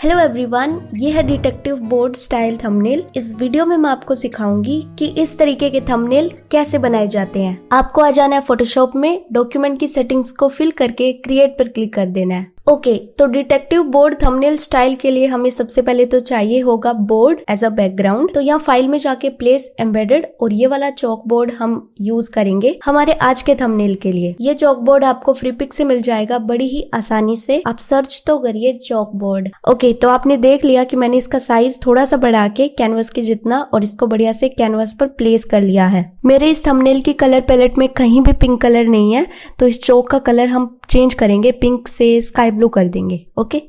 Hello everyone, ये है detective board style thumbnail. इस वीडियो में मैं आपको सिखाऊंगी कि इस तरीके के थंबनेल कैसे बनाए जाते हैं। आपको आ जाना है फोटोशॉप में, डॉक्यूमेंट की सेटिंग्स को फिल करके क्रिएट पर क्लिक कर देना है। ओके, तो डिटेक्टिव बोर्ड थंबनेल स्टाइल के लिए हमें सबसे पहले तो चाहिए होगा बोर्ड एज अ बैकग्राउंड। तो यहाँ फाइल में जाके प्लेस एम्बेडेड और ये वाला चौक बोर्ड हम यूज करेंगे हमारे आज के थंबनेल के लिए। ये चौक बोर्ड आपको फ्री पिक से मिल जाएगा बड़ी ही आसानी से। आप सर्च तो करिए चौक बोर्ड। ओके, तो आपने देख लिया कि मैंने इसका साइज थोड़ा सा बढ़ा के कैनवस के जितना और इसको बढ़िया से कैनवस पर प्लेस कर लिया है। मेरे इस थंबनेल की कलर पैलेट में कहीं भी पिंक कलर नहीं है, तो इस चौक का कलर हम चेंज करेंगे, पिंक से स्काई ब्लू कर देंगे। ओके,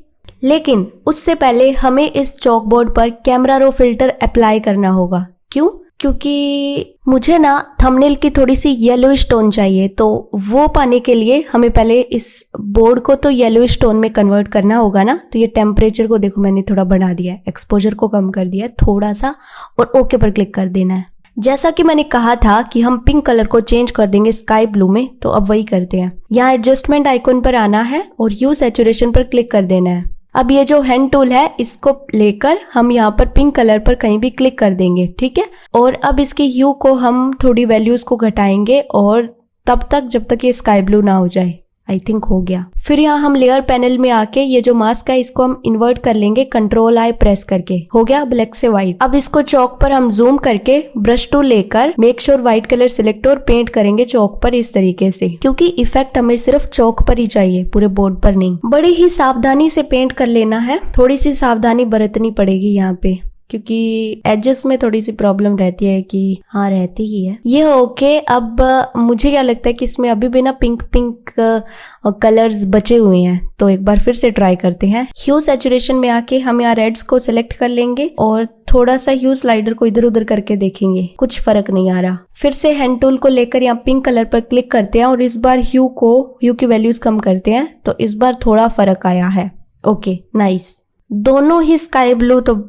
लेकिन उससे पहले हमें इस चौक बोर्ड पर कैमरा रो फिल्टर अप्लाई करना होगा। क्यों? क्योंकि मुझे ना थंबनेल की थोड़ी सी येलोइश टोन चाहिए, तो वो पाने के लिए हमें पहले इस बोर्ड को तो येलोइश टोन में कन्वर्ट करना होगा ना। तो ये टेम्परेचर को देखो मैंने थोड़ा बढ़ा दिया है, एक्सपोजर को कम कर दिया है थोड़ा सा और ओके पर क्लिक कर देना है। जैसा कि मैंने कहा था कि हम पिंक कलर को चेंज कर देंगे स्काई ब्लू में, तो अब वही करते हैं। यहाँ एडजस्टमेंट आइकन पर आना है और ह्यू सैचुरेशन पर क्लिक कर देना है। अब ये जो हैंड टूल है इसको लेकर हम यहाँ पर पिंक कलर पर कहीं भी क्लिक कर देंगे, ठीक है। और अब इसकी ह्यू को हम थोड़ी वैल्यूज को घटाएंगे और तब तक जब तक ये स्काई ब्लू ना हो जाए। आई थिंक हो गया। फिर यहाँ हम लेयर पैनल में आके ये जो मास्क है इसको हम इन्वर्ट कर लेंगे कंट्रोल आई प्रेस करके। हो गया ब्लैक से व्हाइट। अब इसको चौक पर हम जूम करके ब्रश टूल लेकर make sure white colour select और पेंट करेंगे चौक पर इस तरीके से, क्योंकि इफेक्ट हमें सिर्फ चौक पर ही चाहिए, पूरे बोर्ड पर नहीं। बड़ी ही सावधानी से पेंट कर लेना है, थोड़ी सी सावधानी बरतनी पड़ेगी यहाँ पे, क्योंकि एजेस में थोड़ी सी प्रॉब्लम रहती है कि हाँ रहती ही है। ये ओके। अब मुझे क्या लगता है कि इसमें अभी भी ना पिंक पिंक कलर्स बचे हुए हैं, तो एक बार फिर से ट्राई करते हैं। ह्यू सैचुरेशन में आके हम यहाँ रेड्स को सिलेक्ट कर लेंगे और थोड़ा सा ह्यू स्लाइडर को इधर उधर करके देखेंगे, कुछ फर्क नहीं आ रहा। फिर से हैंड टूल को लेकर यहाँ पिंक कलर पर क्लिक करते हैं और इस बार ह्यू की वैल्यूज कम करते हैं, तो इस बार थोड़ा फर्क आया है। Okay, nice. दोनों ही स्काई ब्लू तो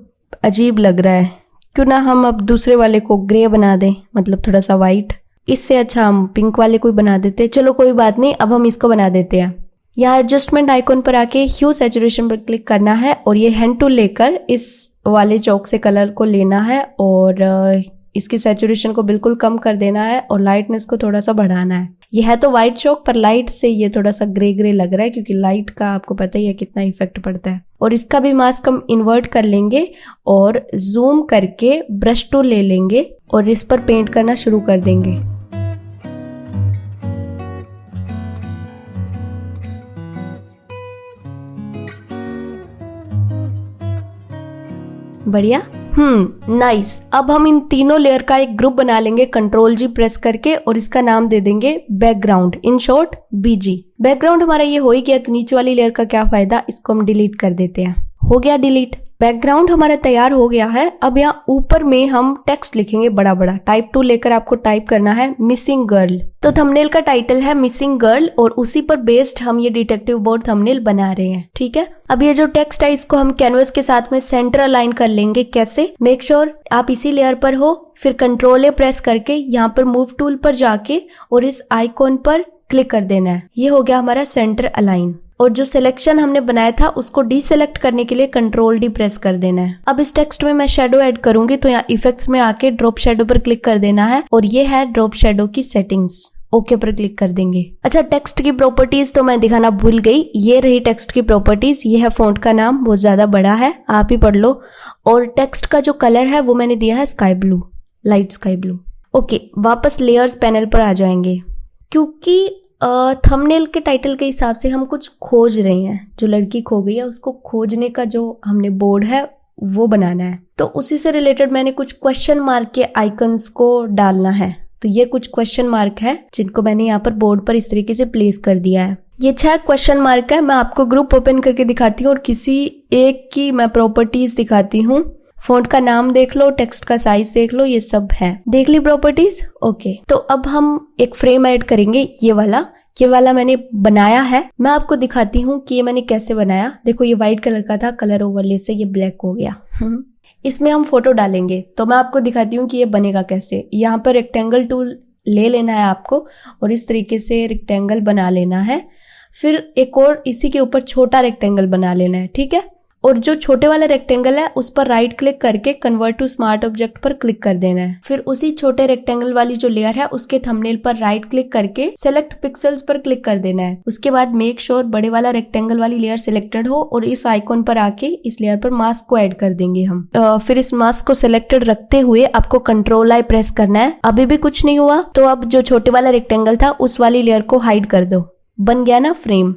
अजीब लग रहा है, क्यों ना हम अब दूसरे वाले को ग्रे बना दें, मतलब थोड़ा सा व्हाइट। इससे अच्छा हम पिंक वाले को बना देते। चलो कोई बात नहीं, अब हम इसको बना देते हैं। यहाँ एडजस्टमेंट आइकन पर आके ह्यू सैचुरेशन पर क्लिक करना है और ये हैंड टूल लेकर इस वाले चौक से कलर को लेना है और इसकी सैचुरेशन को बिल्कुल कम कर देना है और लाइटनेस को थोड़ा सा बढ़ाना है। ये है तो व्हाइट चौक, पर लाइट से ये थोड़ा सा ग्रे ग्रे लग रहा है, क्योंकि लाइट का आपको पता ही है कितना इफेक्ट पड़ता है। और इसका भी मास्क हम इन्वर्ट कर लेंगे और जूम करके ब्रश टूल ले लेंगे और इस पर पेंट करना शुरू कर देंगे। बढ़िया, नाइस। अब हम इन तीनों लेयर का एक ग्रुप बना लेंगे कंट्रोल जी प्रेस करके और इसका नाम दे देंगे background, in short BG. Background हमारा ये हो ही गया, तो नीचे वाली लेयर का क्या फायदा, इसको हम डिलीट कर देते हैं। हो गया डिलीट। बैकग्राउंड हमारा तैयार हो गया है। अब यहाँ ऊपर में हम टेक्स्ट लिखेंगे बड़ा बड़ा। टाइप टूल लेकर आपको टाइप करना है मिसिंग गर्ल। तो थंबनेल का टाइटल है मिसिंग गर्ल और उसी पर बेस्ड हम ये डिटेक्टिव बोर्ड थंबनेल बना रहे हैं, ठीक है। अब ये जो टेक्स्ट है इसको हम कैनवस के साथ में सेंटर अलाइन कर लेंगे। कैसे? मेक श्योर आप इसी लेयर पर हो, फिर कंट्रोल ए प्रेस करके यहाँ पर मूव टूल पर जाके और इस आइकॉन पर क्लिक कर देना है। ये हो गया हमारा सेंटर अलाइन। और जो सिलेक्शन हमने बनाया था उसको डीसेलेक्ट करने के लिए कंट्रोल डी प्रेस कर देना है। अब इस टेक्स्ट में मैं शेडो ऐड करूंगी, तो यहाँ इफेक्ट्स में आके ड्रॉप शेडो पर क्लिक कर देना है और ये है ड्रॉप शेडो की सेटिंग्स। ओके पर क्लिक कर देंगे। अच्छा, टेक्स्ट की प्रॉपर्टीज तो मैं दिखाना भूल गई। ये रही टेक्स्ट की प्रॉपर्टीज। ये है फॉन्ट का नाम, बहुत ज्यादा बड़ा है, आप ही पढ़ लो। और टेक्स्ट का जो कलर है वो मैंने दिया है sky blue, light sky blue. Okay, वापस लेयर्स पैनल पर आ जाएंगे, क्योंकि थंबनेल के टाइटल के हिसाब से हम कुछ खोज रहे हैं। जो लड़की खो गई है उसको खोजने का जो हमने बोर्ड है वो बनाना है, तो उसी से रिलेटेड मैंने कुछ क्वेश्चन मार्क के आइकन्स को डालना है। तो ये कुछ क्वेश्चन मार्क है जिनको मैंने यहाँ पर बोर्ड पर इस तरीके से प्लेस कर दिया है। ये 6 क्वेश्चन मार्क है। मैं आपको ग्रुप ओपन करके दिखाती हूँ और किसी एक की मैं प्रॉपर्टीज दिखाती हूँ। फॉन्ट का नाम देख लो, टेक्स्ट का साइज देख लो, ये सब है। देख ली प्रॉपर्टीज? ओके, तो अब हम एक फ्रेम ऐड करेंगे। ये वाला मैंने बनाया है। मैं आपको दिखाती हूँ कि ये मैंने कैसे बनाया। देखो, ये व्हाइट कलर का था, कलर ओवरले से ये ब्लैक हो गया। इसमें हम फोटो डालेंगे, तो मैं आपको दिखाती हूँ कि ये बनेगा कैसे। यहाँ पर रेक्टेंगल टूल ले लेना है आपको और इस तरीके से रेक्टेंगल बना लेना है। फिर एक और इसी के ऊपर छोटा रेक्टेंगल बना लेना है, ठीक है। और जो छोटे वाला रेक्टेंगल है उस पर राइट क्लिक करके कन्वर्ट टू स्मार्ट ऑब्जेक्ट पर क्लिक कर देना है। फिर उसी छोटे रेक्टेंगल वाली जो लेयर है उसके थंबनेल पर राइट क्लिक करके सेलेक्ट पिक्सल्स पर क्लिक कर देना है। उसके बाद मेक श्योर बड़े वाला रेक्टेंगल वाली लेयर सिलेक्टेड हो और इस आइकॉन पर आके इस लेयर पर मास्क को ऐड कर देंगे हम। फिर इस मास्क को सिलेक्टेड रखते हुए आपको कंट्रोल आई प्रेस करना है। अभी भी कुछ नहीं हुआ तो अब जो छोटे वाला रेक्टेंगल था उस वाली लेयर को हाइड कर दो। बन गया ना फ्रेम।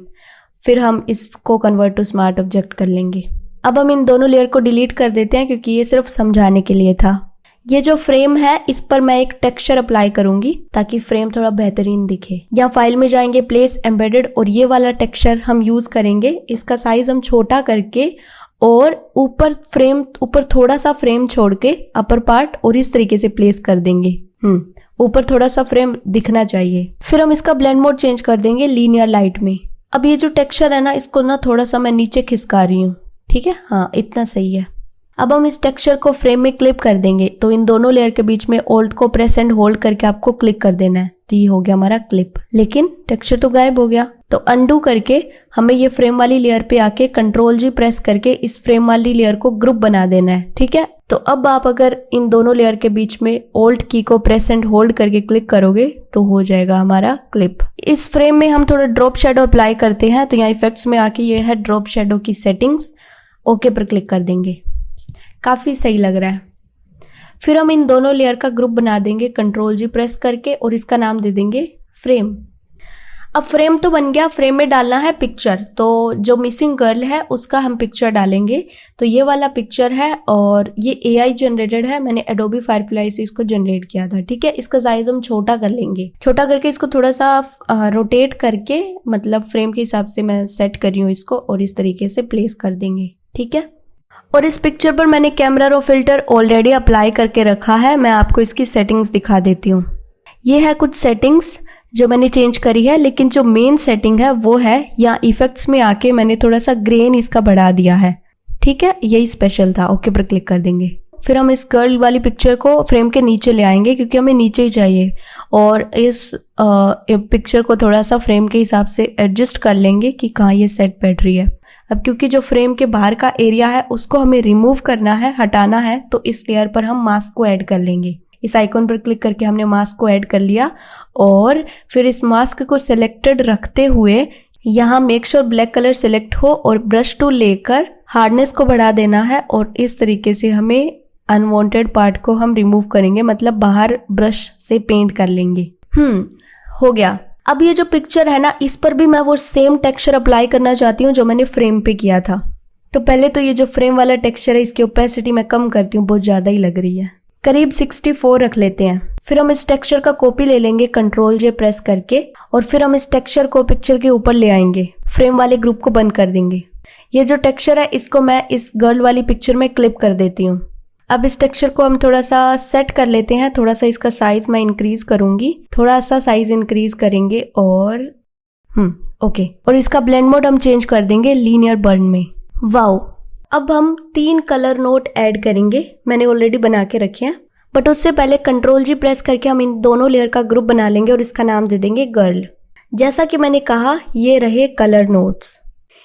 फिर हम इसको कन्वर्ट टू स्मार्ट ऑब्जेक्ट कर लेंगे। अब हम इन दोनों लेयर को डिलीट कर देते हैं क्योंकि ये सिर्फ समझाने के लिए था। ये जो फ्रेम है इस पर मैं एक टेक्सचर अप्लाई करूंगी ताकि फ्रेम थोड़ा बेहतरीन दिखे। या फाइल में जाएंगे प्लेस एम्बेडेड और ये वाला टेक्सचर हम यूज करेंगे। इसका साइज हम छोटा करके और ऊपर थोड़ा सा फ्रेम छोड़ के अपर पार्ट और इस तरीके से प्लेस कर देंगे। ऊपर थोड़ा सा फ्रेम दिखना चाहिए। फिर हम इसका ब्लेंड मोड चेंज कर देंगे लीनियर लाइट में। अब ये जो टेक्सचर है ना इसको ना थोड़ा सा मैं नीचे खिसका रही हूँ। ठीक है, हाँ इतना सही है। अब हम इस टेक्सचर को फ्रेम में क्लिप कर देंगे। तो इन दोनों लेयर के बीच में ऑल्ट को प्रेस एंड होल्ड करके आपको क्लिक कर देना है। तो ये हो गया हमारा क्लिप, लेकिन टेक्सचर तो गायब हो गया। तो अंडू करके हमें ये फ्रेम वाली लेयर पे आके कंट्रोल जी प्रेस करके इस फ्रेम वाली लेयर को ग्रुप बना देना है। ठीक है, तो अब आप अगर इन दोनों लेयर के बीच में ऑल्ट की को प्रेस एंड होल्ड करके क्लिक करोगे तो हो जाएगा हमारा क्लिप। इस फ्रेम में हम थोड़ा ड्रॉप शेडो अप्लाई करते हैं। तो यहाँ इफेक्ट्स में आके ये है ड्रॉप शेडो की सेटिंग्स। ओके पर क्लिक कर देंगे। काफी सही लग रहा है। फिर हम इन दोनों लेयर का ग्रुप बना देंगे कंट्रोल जी प्रेस करके और इसका नाम दे देंगे फ्रेम। अब फ्रेम तो बन गया। फ्रेम में डालना है पिक्चर। तो जो मिसिंग गर्ल है उसका हम पिक्चर डालेंगे। तो ये वाला पिक्चर है और ये AI जनरेटेड है। मैंने एडोबी फायरफ्लाई से इसको जनरेट किया था। ठीक है, इसका साइज हम छोटा कर लेंगे। छोटा करके इसको थोड़ा सा रोटेट करके मतलब फ्रेम के हिसाब से मैं सेट कर रही हूँ इसको और इस तरीके से प्लेस कर देंगे। ठीक है, और इस पिक्चर पर मैंने कैमरा रो फिल्टर ऑलरेडी अप्लाई करके रखा है। मैं आपको इसकी सेटिंग्स दिखा देती हूँ। ये है कुछ सेटिंग्स जो मैंने चेंज करी है, लेकिन जो मेन सेटिंग है वो है यहाँ इफेक्ट्स में आके मैंने थोड़ा सा ग्रेन इसका बढ़ा दिया है। ठीक है, यही स्पेशल था। ओके पर क्लिक कर देंगे। फिर हम इस गर्ल वाली पिक्चर को फ्रेम के नीचे ले आएंगे क्योंकि हमें नीचे ही चाहिए और इस पिक्चर को थोड़ा सा फ्रेम के हिसाब से एडजस्ट कर लेंगे कि कहाँ ये सेट बैठ रही है। अब क्योंकि जो फ्रेम के बाहर का एरिया है उसको हमें रिमूव करना है, हटाना है, तो इस लेयर पर हम मास्क को ऐड कर लेंगे। इस आइकॉन पर क्लिक करके हमने मास्क को ऐड कर लिया और फिर इस मास्क को सिलेक्टेड रखते हुए यहाँ make sure black colour select हो और ब्रश टूल लेकर हार्डनेस को बढ़ा देना है और इस तरीके से हमें अनवांटेड पार्ट को हम रिमूव करेंगे, मतलब बाहर ब्रश से पेंट कर लेंगे। हो गया। अब ये जो पिक्चर है ना इस पर भी मैं वो सेम टेक्सचर अप्लाई करना चाहती हूँ जो मैंने फ्रेम पे किया था। तो पहले तो ये जो फ्रेम वाला टेक्सचर है इसकी ओपेसिटी मैं कम करती हूँ, बहुत ज्यादा ही लग रही है। करीब 64 रख लेते हैं। फिर हम इस टेक्सचर का कॉपी ले लेंगे कंट्रोल जे प्रेस करके और फिर हम इस टेक्सचर को पिक्चर के ऊपर ले आएंगे। फ्रेम वाले ग्रुप को बंद कर देंगे। ये जो टेक्सचर है इसको मैं इस गर्ल वाली पिक्चर में क्लिप कर देती हूँ। अब इस टेक्सचर को हम थोड़ा सा सेट कर लेते हैं। थोड़ा सा इसका साइज मैं इंक्रीज करूंगी, थोड़ा सा साइज इंक्रीज करेंगे और ओके। और इसका ब्लेंड मोड हम चेंज कर देंगे लीनियर बर्न में। वाओ। अब हम 3 कलर नोट ऐड करेंगे। मैंने ऑलरेडी बना के रखे हैं, बट उससे पहले कंट्रोल जी प्रेस करके हम इन दोनों लेयर का ग्रुप बना लेंगे और इसका नाम दे देंगे गर्ल। जैसा कि मैंने कहा ये रहे कलर नोट्स।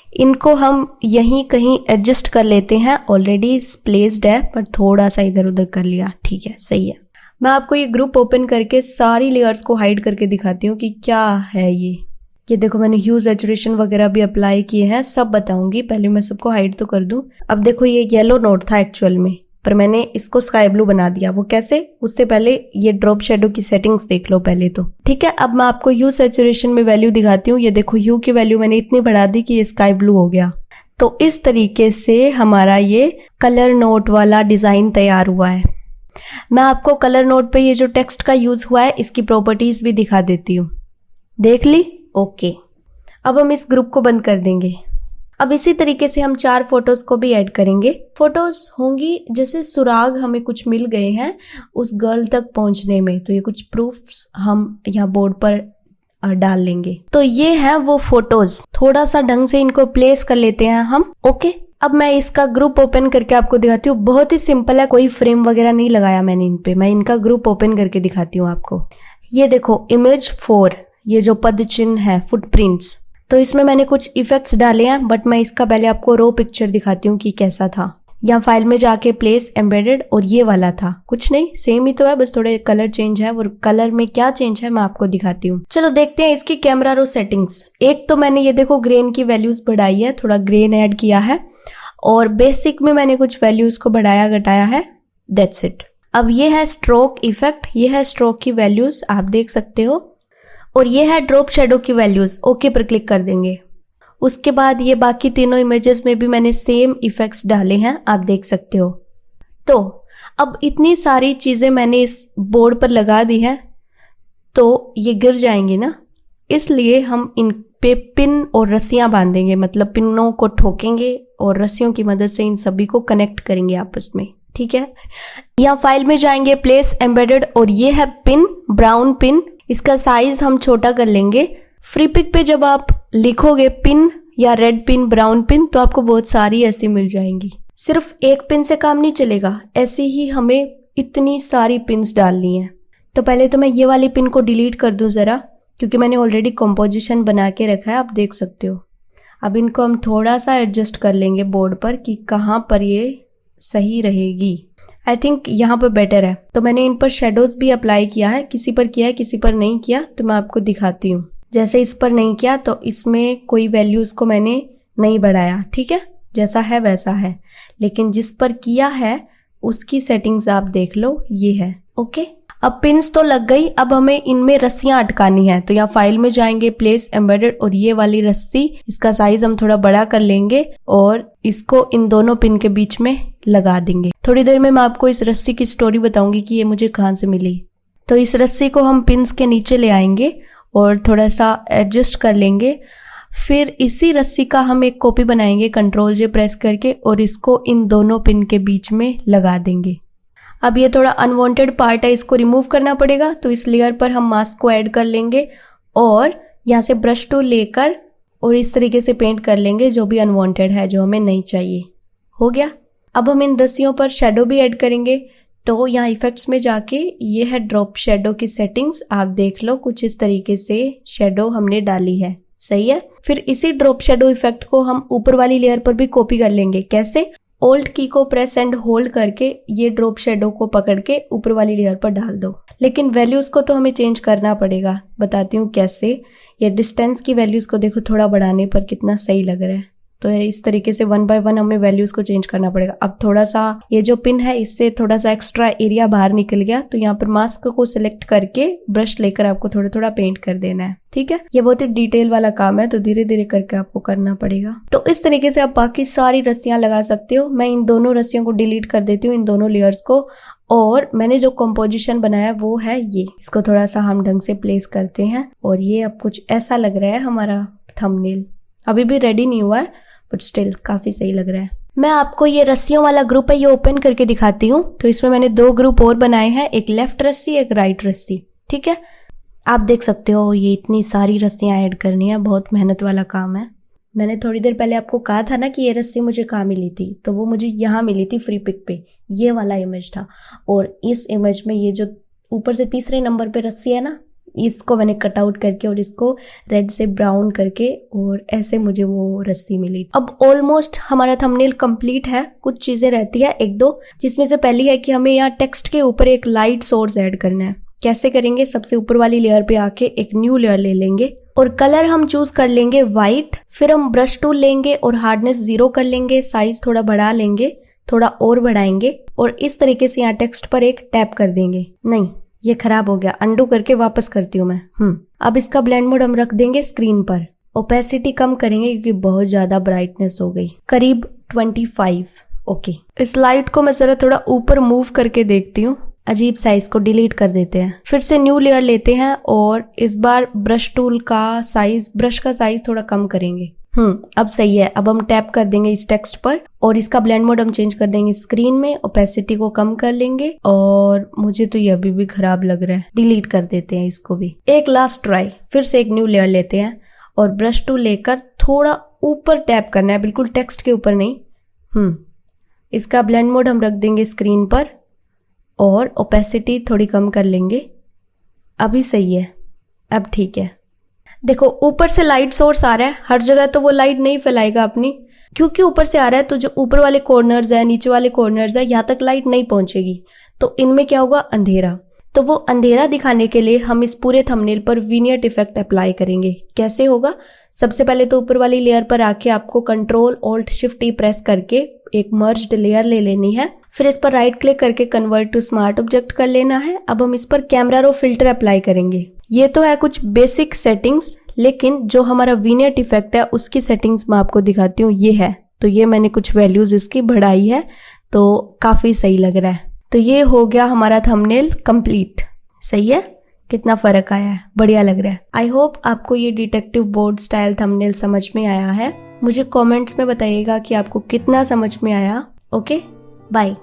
इनको हम यहीं कहीं एडजस्ट कर लेते हैं। ऑलरेडी प्लेस्ड है पर थोड़ा सा इधर उधर कर लिया। ठीक है, सही है। मैं आपको ये ग्रुप ओपन करके सारी लेयर्स को हाइड करके दिखाती हूँ कि क्या है ये देखो मैंने ह्यू सैचुरेशन वगैरह भी अप्लाई किए हैं, सब बताऊंगी। पहले मैं सबको हाइड तो कर दूं। अब देखो ये येलो नोट था एक्चुअल में, पर मैंने इसको स्काई ब्लू बना दिया। वो कैसे? उससे पहले ये ड्रॉप शेडो की सेटिंग्स देख लो पहले तो। ठीक है, अब मैं आपको ह्यू सैचुरेशन में वैल्यू दिखाती हूँ। ये देखो ह्यू की वैल्यू मैंने इतनी बढ़ा दी कि ये स्काई ब्लू हो गया। तो इस तरीके से हमारा ये कलर नोट वाला डिजाइन तैयार हुआ है। मैं आपको कलर नोट पे ये जो टेक्स्ट का यूज हुआ है इसकी प्रॉपर्टीज भी दिखा देती हूँ। देख ली? ओके। अब हम इस ग्रुप को बंद कर देंगे। अब इसी तरीके से हम 4 फोटोज को भी ऐड करेंगे। फोटोज होंगी जैसे सुराग हमें कुछ मिल गए हैं उस गर्ल तक पहुंचने में, तो ये कुछ प्रूफ्स हम यहाँ बोर्ड पर डाल लेंगे। तो ये है वो फोटोज। थोड़ा सा ढंग से इनको प्लेस कर लेते हैं हम। ओके, अब मैं इसका ग्रुप ओपन करके आपको दिखाती हूँ। बहुत ही सिंपल है, कोई फ्रेम वगैरह नहीं लगाया मैंने इन पे। मैं इनका ग्रुप ओपन करके दिखाती हूँ आपको। ये देखो इमेज 4, ये जो पद चिन्ह है फुटप्रिंट्स, तो इसमें मैंने कुछ इफेक्ट्स डाले हैं, बट मैं इसका पहले आपको रो पिक्चर दिखाती हूँ कि कैसा था। यहाँ फाइल में जाके प्लेस एम्बेडेड, और ये वाला था, कुछ नहीं सेम ही तो है, बस थोड़े कलर चेंज है। और कलर में क्या चेंज है मैं आपको दिखाती हूँ। चलो देखते हैं इसकी कैमरा रो सेटिंग्स। एक तो मैंने ये देखो ग्रेन की वैल्यूज बढ़ाई है, थोड़ा ग्रेन ऐड किया है, और बेसिक में मैंने कुछ वैल्यूज को बढ़ाया घटाया है, दैट्स इट। अब ये है स्ट्रोक इफेक्ट, ये है स्ट्रोक की वैल्यूज आप देख सकते हो, और ये है ड्रॉप शेडो की वैल्यूज। ओके पर क्लिक कर देंगे। उसके बाद ये बाकी तीनों इमेजेस में भी मैंने सेम इफेक्ट्स डाले हैं, आप देख सकते हो। तो अब इतनी सारी चीजें मैंने इस बोर्ड पर लगा दी है, तो ये गिर जाएंगी ना, इसलिए हम इन पे पिन और रस्सियां बांधेंगे, मतलब पिनों को ठोकेंगे और रस्सियों की मदद से इन सभी को कनेक्ट करेंगे आपस में, ठीक है। यहाँ फाइल में जाएंगे प्लेस एम्बेडेड, और ये है पिन, ब्राउन पिन। इसका साइज हम छोटा कर लेंगे। फ्री पिक पे जब आप लिखोगे पिन या रेड पिन, ब्राउन पिन, तो आपको बहुत सारी ऐसी मिल जाएंगी। सिर्फ एक पिन से काम नहीं चलेगा, ऐसे ही हमें इतनी सारी पिन्स डालनी है। तो पहले तो मैं ये वाली पिन को डिलीट कर दूं जरा, क्योंकि मैंने ऑलरेडी कंपोजिशन बना के रखा है, आप देख सकते हो। अब इनको हम थोड़ा सा एडजस्ट कर लेंगे बोर्ड पर कि कहाँ पर ये सही रहेगी। आई थिंक यहाँ पर बेटर है। तो मैंने इन पर शेडोज भी अप्लाई किया है, किसी पर किया है किसी पर नहीं किया, तो मैं आपको दिखाती हूँ। जैसे इस पर नहीं किया तो इसमें कोई वैल्यूज को मैंने नहीं बढ़ाया, ठीक है, जैसा है वैसा है। लेकिन जिस पर किया है उसकी सेटिंग्स आप देख लो, ये है। ओके, अब पिन्स तो लग गई, अब हमें इनमें रस्सियां अटकानी है। तो यहाँ फाइल में जाएंगे प्लेस एम्बेडेड, और ये वाली रस्सी, इसका साइज हम थोड़ा बड़ा कर लेंगे और इसको इन दोनों पिन के बीच में लगा देंगे। थोड़ी देर में मैं आपको इस रस्सी की स्टोरी बताऊंगी कि ये मुझे कहाँ से मिली। तो इस रस्सी को हम पिन्स के नीचे ले आएंगे और थोड़ा सा एडजस्ट कर लेंगे। फिर इसी रस्सी का हम एक कॉपी बनाएंगे कंट्रोल जे प्रेस करके, और इसको इन दोनों पिन के बीच में लगा देंगे। अब ये थोड़ा अनवांटेड पार्ट है, इसको रिमूव करना पड़ेगा। तो इस लेयर पर हम मास्क को ऐड कर लेंगे और यहाँ से ब्रश टूल लेकर और इस तरीके से पेंट कर लेंगे जो भी अनवांटेड है, जो हमें नहीं चाहिए। हो गया। अब हम इन रस्सियों पर शेडो भी ऐड करेंगे। तो यहाँ इफेक्ट्स में जाके ये है ड्रॉप शेडो की सेटिंग्स, आप देख लो कुछ इस तरीके से शेडो हमने डाली है, सही है। फिर इसी ड्रॉप शेडो इफेक्ट को हम ऊपर वाली लेयर पर भी कॉपी कर लेंगे। कैसे? ओल्ड की को प्रेस एंड होल्ड करके ये ड्रॉप शेडो को पकड़ के ऊपर वाली लेयर पर डाल दो। लेकिन वैल्यूज को तो हमें चेंज करना पड़ेगा, बताती हूँ कैसे। ये डिस्टेंस की वैल्यूज को देखो, थोड़ा बढ़ाने पर कितना सही लग रहा है। तो इस तरीके से 1 बाय 1 हमें वैल्यूज को चेंज करना पड़ेगा। अब थोड़ा सा ये जो पिन है इससे थोड़ा सा एक्स्ट्रा एरिया बाहर निकल गया, तो यहाँ पर मास्क को सिलेक्ट करके ब्रश लेकर आपको थोड़ा थोड़ा पेंट कर देना है, ठीक है। ये बहुत ही डिटेल वाला काम है, तो धीरे धीरे करके आपको करना पड़ेगा। तो इस तरीके से आप बाकी सारी रस्सियां लगा सकते हो। मैं इन दोनों रस्सियों को डिलीट कर देती हूँ, इन दोनों लेयर्स को। और मैंने जो कंपोजिशन बनाया वो है ये। इसको थोड़ा सा हम ढंग से प्लेस करते हैं और ये अब कुछ ऐसा लग रहा है हमारा थंबनेल। अभी भी रेडी नहीं हुआ है, बट स्टिल काफी सही लग रहा है। मैं आपको ये रस्सियों वाला ग्रुप है ये ओपन करके दिखाती हूँ। तो इसमें मैंने 2 ग्रुप और बनाए हैं, एक लेफ्ट रस्सी एक राइट रस्सी, ठीक है। आप देख सकते हो ये इतनी सारी रस्सियां ऐड करनी है, बहुत मेहनत वाला काम है। मैंने थोड़ी देर पहले आपको कहा था ना कि ये रस्सी मुझे कहाँ मिली थी, तो वो मुझे यहाँ मिली थी फ्री पिक पे। ये वाला इमेज था, और इस इमेज में ये जो ऊपर से तीसरे नंबर पे रस्सी है ना, इसको मैंने कट आउट करके और इसको रेड से ब्राउन करके, और ऐसे मुझे वो रस्सी मिली। अब ऑलमोस्ट हमारा थंबनेल कंप्लीट है। कुछ चीजें रहती है 1-2, जिसमें से पहली है कि हमें यहाँ टेक्स्ट के ऊपर एक लाइट सोर्स ऐड करना है। कैसे करेंगे? सबसे ऊपर वाली लेयर पे आके एक न्यू लेयर ले लेंगे और कलर हम चूज कर लेंगे व्हाइट। फिर हम ब्रश टूल लेंगे और हार्डनेस 0 कर लेंगे, साइज थोड़ा बढ़ा लेंगे, थोड़ा और बढ़ाएंगे, और इस तरीके से यहाँ टेक्स्ट पर एक टैप कर देंगे। नहीं, ये खराब हो गया, अंडू करके वापस करती हूँ मैं। अब इसका ब्लेंड मोड हम रख देंगे स्क्रीन पर। ओपेसिटी कम करेंगे क्योंकि बहुत ज्यादा ब्राइटनेस हो गई, करीब 25। ओके, इस लाइट को मैं जरा थोड़ा ऊपर मूव करके देखती हूँ। अजीब साइज को डिलीट कर देते हैं। फिर से न्यू लेयर लेते हैं और इस बार ब्रश टूल का साइज, ब्रश का साइज थोड़ा कम करेंगे। अब सही है। अब हम टैप कर देंगे इस टेक्स्ट पर और इसका ब्लेंड मोड हम चेंज कर देंगे स्क्रीन में। ओपेसिटी को कम कर लेंगे, और मुझे तो ये अभी भी खराब लग रहा है, डिलीट कर देते हैं इसको भी। एक लास्ट ट्राई, फिर से एक न्यू लेयर लेते हैं और ब्रश टूल लेकर थोड़ा ऊपर टैप करना है, बिल्कुल टेक्स्ट के ऊपर नहीं। इसका ब्लेंड मोड हम रख देंगे स्क्रीन पर और ओपेसिटी थोड़ी कम कर लेंगे। अभी सही है, अब ठीक है। देखो ऊपर से लाइट सोर्स आ रहा है, हर जगह तो वो लाइट नहीं फैलाएगा अपनी, क्योंकि ऊपर से आ रहा है तो जो ऊपर वाले कॉर्नर्स है, नीचे वाले कॉर्नर्स है, यहाँ तक लाइट नहीं पहुंचेगी। तो इनमें क्या होगा, अंधेरा। तो वो अंधेरा दिखाने के लिए हम इस पूरे थंबनेल पर विनियट इफेक्ट अप्लाई करेंगे। कैसे होगा, सबसे पहले तो ऊपर वाली लेयर पर आके आपको कंट्रोल ऑल्ट शिफ्ट ई प्रेस करके एक मर्ज्ड लेयर ले लेनी है। फिर इस पर राइट क्लिक करके कन्वर्ट टू स्मार्ट ऑब्जेक्ट कर लेना है। अब हम इस पर कैमरा रो फिल्टर अप्लाई करेंगे। ये तो है कुछ बेसिक सेटिंग्स, लेकिन जो हमारा विनियट इफेक्ट है उसकी सेटिंग्स मैं आपको दिखाती हूँ। ये है, तो ये मैंने कुछ वैल्यूज इसकी बढ़ाई है, तो काफी सही लग रहा है। तो ये हो गया हमारा थंबनेल कंप्लीट। सही है, कितना फर्क आया है, बढ़िया लग रहा है। आई होप आपको ये डिटेक्टिव बोर्ड स्टाइल थंबनेल समझ में आया है। मुझे कमेंट्स में बताइएगा कि आपको कितना समझ में आया। Okay, bye.